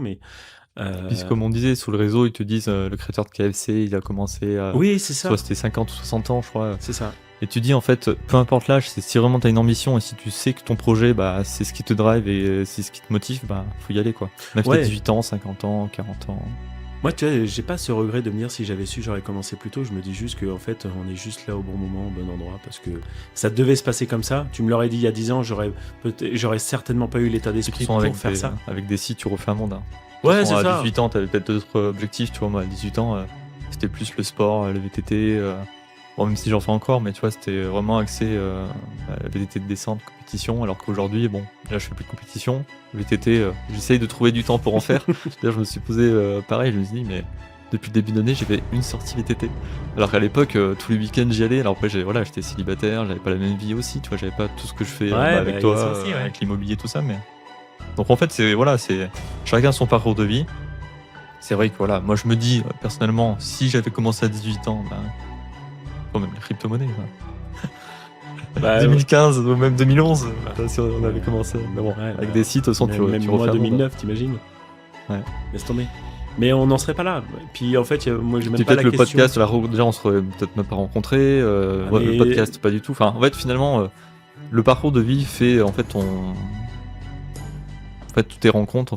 mais Puis comme on disait, sur le réseau, ils te disent, le créateur de KFC, il a commencé à oui, c'est ça, soit c'était 50 ou 60 ans, je crois, c'est ça. et tu dis, en fait, peu importe l'âge, c'est si vraiment tu as une ambition et si tu sais que ton projet, bah, c'est ce qui te drive et c'est ce qui te motive, bah, faut y aller, quoi. Même si tu as Ouais. 18 ans, 50 ans, 40 ans. Moi, tu vois, j'ai pas ce regret de me dire si j'avais su, j'aurais commencé plus tôt. Je me dis juste qu'en fait, on est juste là au bon moment, au bon endroit, parce que ça devait se passer comme ça. Tu me l'aurais dit il y a 10 ans, j'aurais certainement pas eu l'état De toute d'esprit façon, pour faire ça. avec des sites, tu refais un monde, hein. De toute Ouais, façon, c'est à ça. 18 ans, tu avais peut-être d'autres objectifs, tu vois? Moi, à 18 ans, c'était plus le sport, le VTT, bon, même si j'en fais encore, mais tu vois, c'était vraiment axé, VTT de descente, compétition, alors qu'aujourd'hui, bon, là, je fais plus de compétition. VTT, j'essaye de trouver du temps pour en faire. D'ailleurs, je me suis posé, pareil, je me suis dit: «Mais depuis le début d'année, j'ai fait une sortie VTT». Alors qu'à l'époque, tous les week-ends, j'y allais. Alors après, voilà, j'étais célibataire, j'avais pas la même vie aussi, tu vois? J'avais pas tout ce que je fais, Ouais, avec bah, il y a toi, ça aussi, ouais. avec l'immobilier, tout ça, mais donc en fait, c'est voilà, c'est chacun son parcours de vie. C'est vrai que voilà, moi je me dis, personnellement, si j'avais commencé à 18 ans, ben, quand même la crypto-monnaie, Bah, 2015 ou même 2011, si on avait commencé. Mais bon, ouais, avec bah, des sites, de toute façon, même tu moi, refais un monde. 2009, t'imagines? Ouais. Laisse tomber. Mais on n'en serait pas là. Puis en fait, moi, j'ai même Puis pas peut-être la le question. podcast, déjà on serait peut-être même pas rencontrés. Ah, Ouais, le mais podcast, pas du tout. Enfin, en fait, finalement, le parcours de vie fait en fait toutes tes rencontres, en fait.